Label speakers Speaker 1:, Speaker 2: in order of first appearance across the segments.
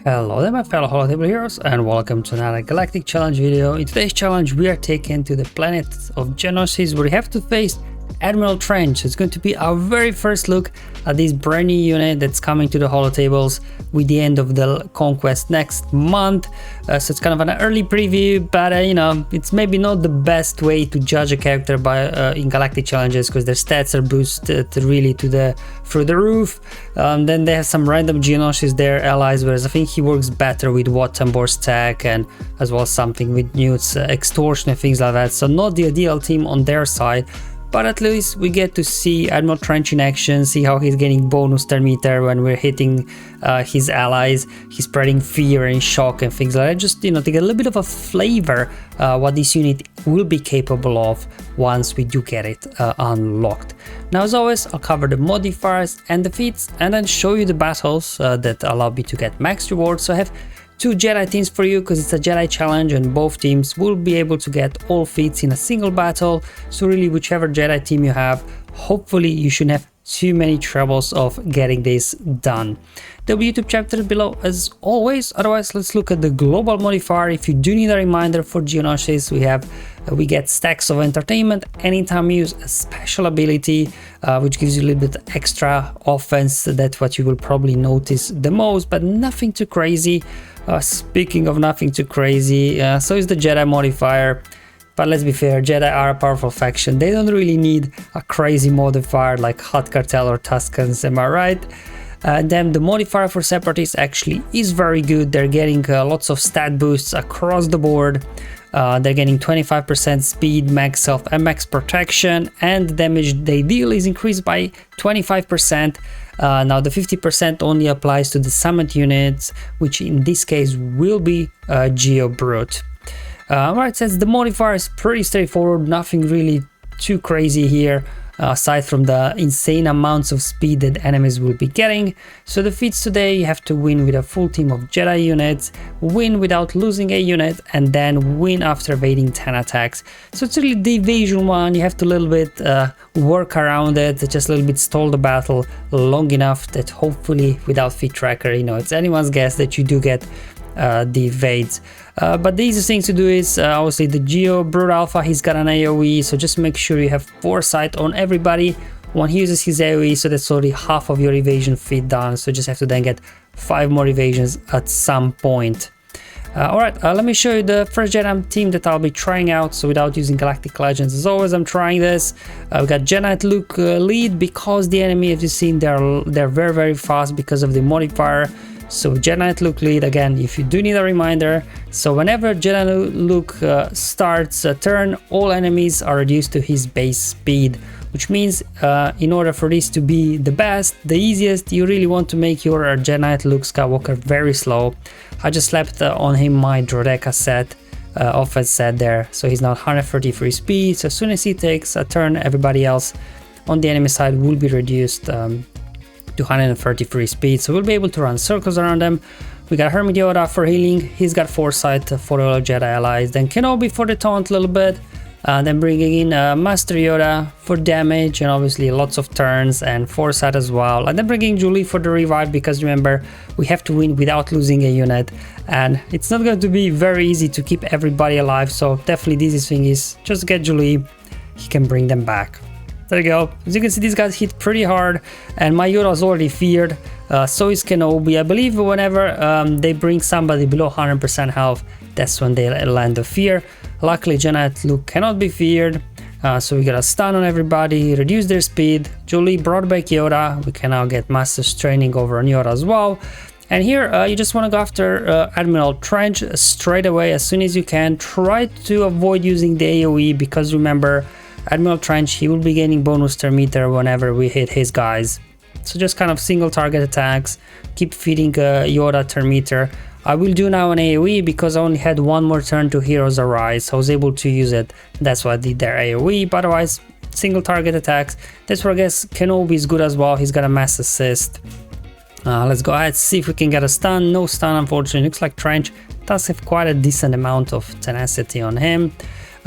Speaker 1: Hello there my fellow holotable heroes and welcome to another Galactic challenge video. In today's challenge we are taken to the planet of Geonosis where we have to face Admiral Trench. It's going to be our very first look at this brand new unit that's coming to the holotables with the end of the conquest next month. So it's kind of an early preview, but you know, it's maybe not the best way to judge a character by in Galactic challenges because their stats are boosted really through the roof. Then they have some random Geonosis there allies, whereas I think he works better with Wattenbor's tech and as well as something with Newt's extortion and things like that. So not the ideal team on their side. But at least we get to see Admiral Trench in action, see how he's getting bonus turn meter when we're hitting his allies. He's spreading fear and shock and things like that, just, you know, to get a little bit of a flavor what this unit will be capable of once we do get it unlocked. Now, as always, I'll cover the modifiers and the feats and then show you the battles that allow me to get max rewards. So I have two Jedi teams for you because it's a Jedi challenge and both teams will be able to get all feats in a single battle. So really, whichever Jedi team you have, hopefully you shouldn't have too many troubles of getting this done. There'll be YouTube chapter below as always. Otherwise, let's look at the global modifier. If you do need a reminder for Geonosis, we get stacks of entertainment anytime you use a special ability, which gives you a little bit extra offense. That's what you will probably notice the most, but nothing too crazy. Speaking of nothing too crazy, so is the Jedi modifier. But let's be fair, Jedi are a powerful faction. They don't really need a crazy modifier like Hut Cartel or Tuscans, am I right? Then the modifier for Separatists actually is very good. They're getting lots of stat boosts across the board. They're getting 25% speed, max health and max protection, and the damage they deal is increased by 25%. Now the 50% only applies to the summit units, which in this case will be Geo Brute. Alright, since the modifier is pretty straightforward, nothing really too crazy here, aside from the insane amounts of speed that enemies will be getting. So the feats today, you have to win with a full team of Jedi units, win without losing a unit, and then win after evading 10 attacks. So it's really the evasion one. You have to a little bit work around it, just a little bit stall the battle long enough that hopefully without feat tracker, you know, it's anyone's guess that you do get the evades. But the easiest thing to do is obviously the Geo Brute Alpha. He's got an AoE, so just make sure you have foresight on everybody when he uses his AoE, so that's already half of your evasion feat done. So just have to then get 5 more evasions at some point. Alright, let me show you the first Jedi team that I'll be trying out. So without using Galactic Legends, as always, I'm trying this. We got Jedi Luke lead because the enemy, as you've seen, they're very fast because of the modifier. So Jedi Luke lead, again, if you do need a reminder. So whenever Jedi Luke starts a turn, all enemies are reduced to his base speed, which means in order for this to be the best, the easiest, you really want to make your Jedi Luke Skywalker very slow. I just slapped on him my Droideka set, offense set there, so he's now 133 speed. So as soon as he takes a turn, everybody else on the enemy side will be reduced to 133 speed, so we'll be able to run circles around them. We got Hermit Yoda for healing, he's got foresight for all Jedi allies, then Kenobi for the taunt a little bit, then bringing in Master Yoda for damage and obviously lots of turns and foresight as well, and then bringing Julie for the revive, because remember, we have to win without losing a unit and it's not going to be very easy to keep everybody alive. So definitely the easiest thing is just get Julie, he can bring them back. There you go. As you can see, these guys hit pretty hard and my Yoda is already feared, so is Kenobi. I believe whenever they bring somebody below 100% health, that's when they land the fear. Luckily, Jedi Luke cannot be feared, so we got a stun on everybody, reduce their speed. Julie brought back Yoda. We can now get Master's training over on Yoda as well. And here, you just want to go after Admiral Trench straight away as soon as you can. Try to avoid using the AoE because remember, Admiral Trench, he will be gaining bonus turn meter whenever we hit his guys. So just kind of single target attacks, keep feeding Yoda turn meter. I will do now an AoE because I only had one more turn to Heroes Arise, so I was able to use it. That's why I did their AoE, but otherwise single target attacks. That's where I guess Kenobi is good as well. He's got a mass assist. Let's go ahead, see if we can get a stun. No stun, unfortunately. Looks like Trench does have quite a decent amount of tenacity on him.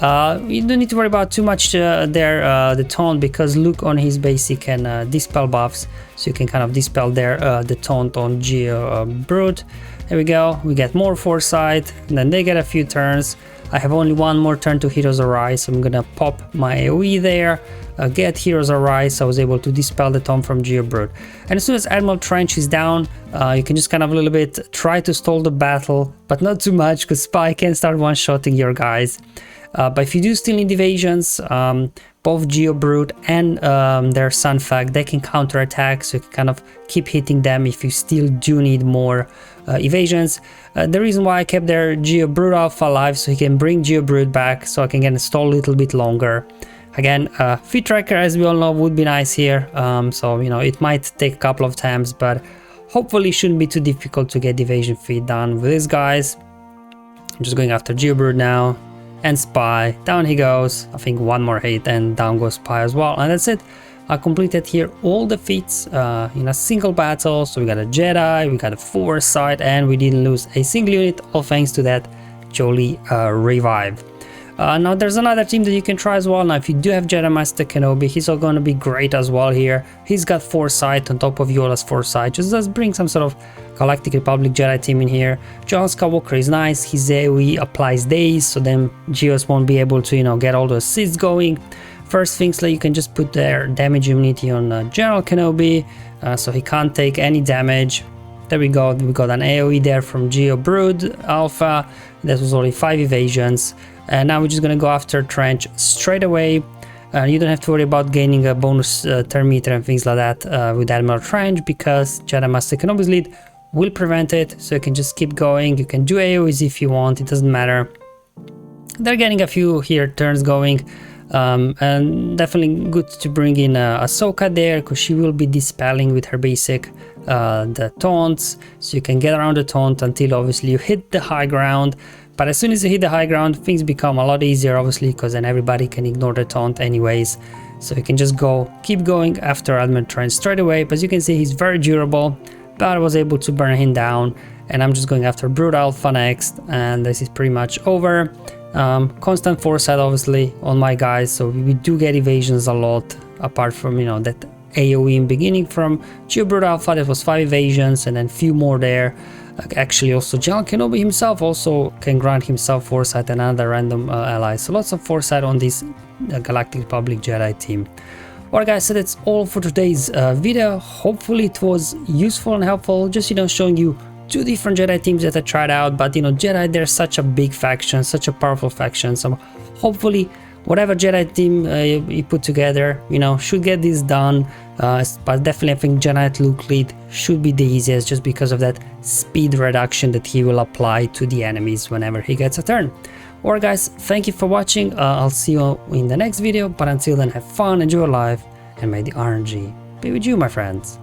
Speaker 1: You don't need to worry about too much the taunt, because Luke on his base he can dispel buffs, so you can kind of dispel the taunt on Geo Brute. There we go, we get more foresight, and then they get a few turns. I have only one more turn to Heroes Arise, so I'm gonna pop my AoE there, get Heroes Arise. I was able to dispel the Taunt from Geobrute. And as soon as Admiral Trench is down, you can just kind of a little bit try to stall the battle, but not too much, because Spy can start one-shotting your guys. But if you do still need evasions, both Geobrute and their Sunfag, they can counterattack, so you can kind of keep hitting them if you still do need more evasions. The reason why I kept their Geobrute Alpha alive, so he can bring Geobrute back, so I can get installed a little bit longer. Again, feat tracker, as we all know, would be nice here, so you know, it might take a couple of times, but hopefully shouldn't be too difficult to get evasion feat done with these guys. I'm just going after Geobrute now, and Spy, down he goes. I think one more hit and down goes Spy as well, and that's it. I completed here all the feats in a single battle. So we got a Jedi, we got a Foresight, and we didn't lose a single unit, all thanks to that Jolie revive. Now there's another team that you can try as well. Now if you do have Jedi Master Kenobi, he's all going to be great as well here. He's got Foresight on top of Yola's Foresight, just does bring some sort of Galactic Republic Jedi team in here. John Skywalker is nice, his AoE applies days, so then Geos won't be able to, you know, get all the assists going. First things, like you can just put their damage immunity on General Kenobi, so he can't take any damage. There we go, we got an AoE there from Geobrute Alpha. That was only 5 evasions. And now we're just gonna go after Trench straight away. You don't have to worry about gaining a bonus turn meter and things like that with Admiral Trench, because Jedi Master Kenobi's lead will prevent it, so you can just keep going. You can do AoEs if you want, it doesn't matter. They're getting a few here turns going, and definitely good to bring in Ahsoka there, because she will be dispelling with her basic the taunts, so you can get around the taunt until obviously you hit the high ground. But as soon as you hit the high ground, things become a lot easier, obviously, because then everybody can ignore the taunt anyways. So you can just keep going after Admiral Trench straight away. But as you can see, he's very durable, but I was able to burn him down. And I'm just going after Brute Alpha next, and this is pretty much over. Constant Foresight, obviously, on my guys, so we do get evasions a lot, apart from, you know, that AoE in beginning from Geobrute Alpha. That was 5 evasions, and then few more there. Actually, also General Kenobi himself also can grant himself Foresight and another random ally, so lots of Foresight on this Galactic Republic Jedi team. Alright guys, so that's all for today's video. Hopefully it was useful and helpful, just, you know, showing you 2 different Jedi teams that I tried out. But you know, Jedi, they're such a big faction, such a powerful faction, so hopefully whatever Jedi team you put together, you know, should get this done. But definitely I think Jedi Luke lead should be the easiest, just because of that speed reduction that he will apply to the enemies whenever he gets a turn. Alright guys, thank you for watching. I'll see you in the next video, but until then, have fun, enjoy your life, and may the RNG be with you, my friends.